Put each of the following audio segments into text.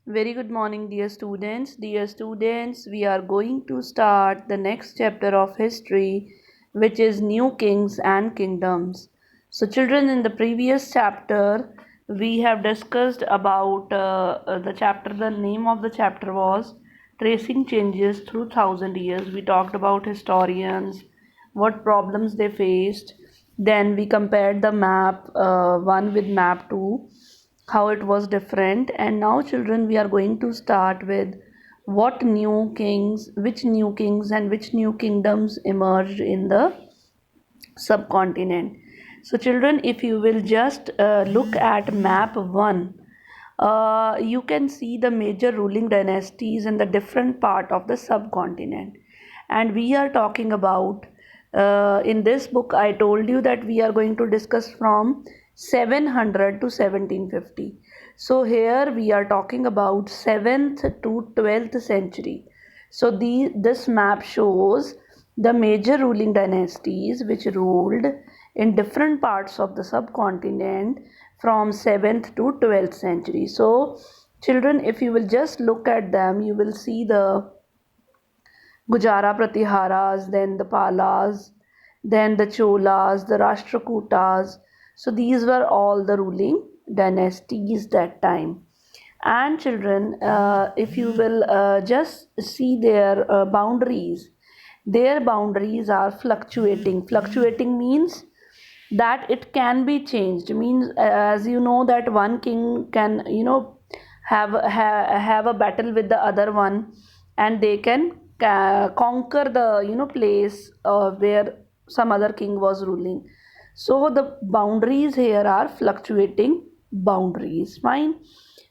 Very good morning, dear students. Dear students, we are going to start the next chapter of history, which is New Kings and Kingdoms. So, children, in the previous chapter, we have discussed about the chapter. The name of the chapter was Tracing Changes Through Thousand Years. We talked about historians, what problems they faced. Then we compared the map 1 with map 2, how it was different. And now, children, we are going to start with which new kings and which new kingdoms emerged in the subcontinent. So, children, if you will just look at map 1, you can see the major ruling dynasties in the different part of the subcontinent. And we are talking about, in this book I told you that we are going to discuss from 700 to 1750. So here we are talking about 7th to 12th century. So this map shows the major ruling dynasties which ruled in different parts of the subcontinent from 7th to 12th century. So children, if you will just look at them, you will see the Gujara Pratiharas, then the Palas, then the Cholas, the Rashtrakutas. So these were all the ruling dynasties that time. And children, if you will just see their boundaries are fluctuating. Fluctuating means that it can be changed. Means as you know that one king can have a battle with the other one, and they can conquer the place where some other king was ruling. So the boundaries here are fluctuating boundaries. Fine.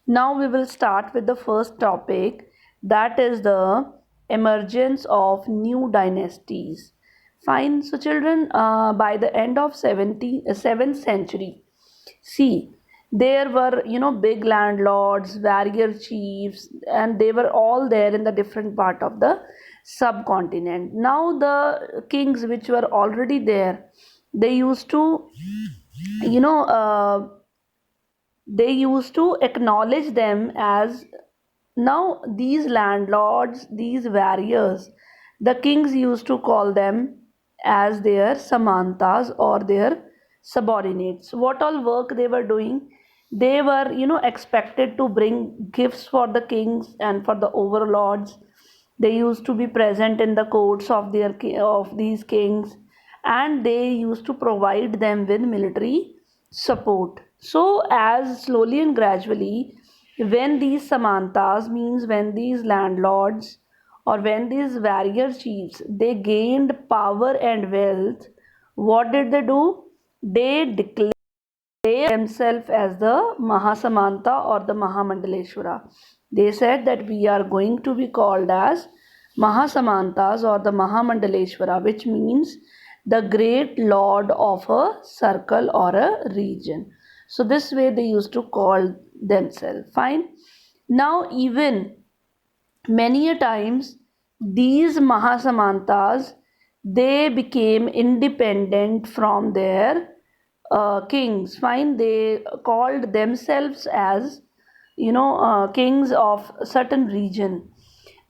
Now we will start with the first topic, that is the emergence of new dynasties. Fine. So children, by the end of 7th century, see, there were big landlords, warrior chiefs, and they were all there in the different part of the subcontinent. Now the kings which were already there, they used to you know uh, they used to acknowledge them as, now these landlords, these warriors, the kings used to call them as their samantas or their subordinates. What all work they were doing? They were expected to bring gifts for the kings and for the overlords. They used to be present in the courts of these kings, and they used to provide them with military support. So as slowly and gradually, when these samantas, means when these landlords or when these warrior chiefs, they gained power and wealth, what did they do? They declared themselves as the Mahasamanta or the Mahamandaleshwara. They said that we are going to be called as Mahasamantas or the Mahamandaleshwara, which means the great lord of a circle or a region. So this way they used to call themselves. Fine. Now even many a times these Mahasamantas, they became independent from their kings. Fine. They called themselves as kings of certain region.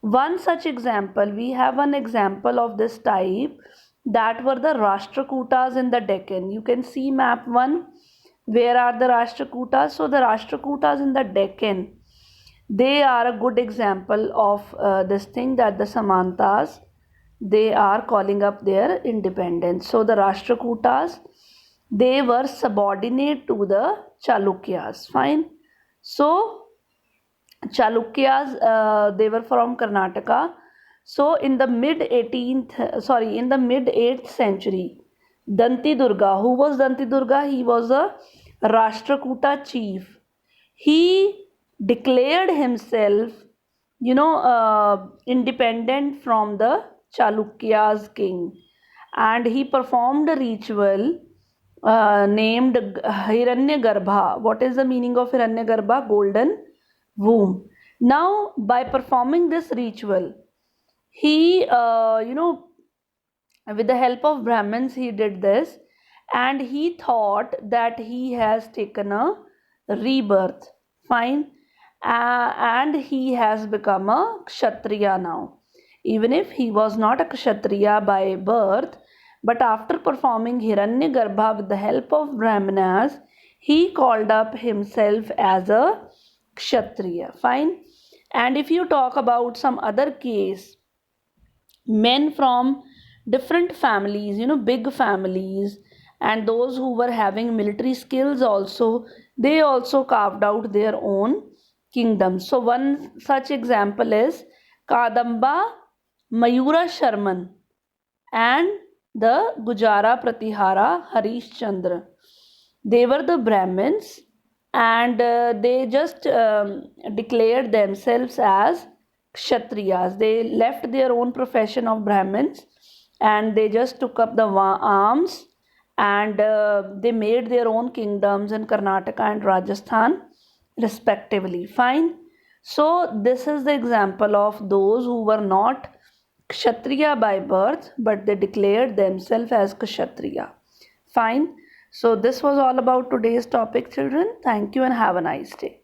One such example, we have an example of this type, that were the Rashtrakutas in the Deccan. You can see map 1. Where are the Rashtrakutas? So the Rashtrakutas in the Deccan, they are a good example of this thing, that the Samantas, they are calling up their independence. So the Rashtrakutas, they were subordinate to the Chalukyas. Fine. So Chalukyas, they were from Karnataka. So in the mid 8th century, Danti Durga, who was Danti Durga? He was a Rashtrakuta chief. He declared himself, independent from the Chalukya's king, and he performed a ritual named Hiranyagarbha. What is the meaning of Hiranyagarbha? Golden womb. Now, by performing this ritual, he, with the help of Brahmins, he did this, and he thought that he has taken a rebirth. Fine. and he has become a Kshatriya now. Even if he was not a Kshatriya by birth, but after performing Hiranyagarbha with the help of Brahmanas, he called up himself as a Kshatriya. Fine. And if you talk about some other case, men from different families, big families, and those who were having military skills also, they also carved out their own kingdoms. So one such example is Kadamba Mayura Sharman and the Gujara Pratihara Harish Chandra. They were the Brahmins, and they just declared themselves as Kshatriyas. They left their own profession of Brahmins and they just took up the arms, and they made their own kingdoms in Karnataka and Rajasthan respectively. Fine. So, this is the example of those who were not Kshatriya by birth, but they declared themselves as Kshatriya. Fine. So, this was all about today's topic, children. Thank you and have a nice day.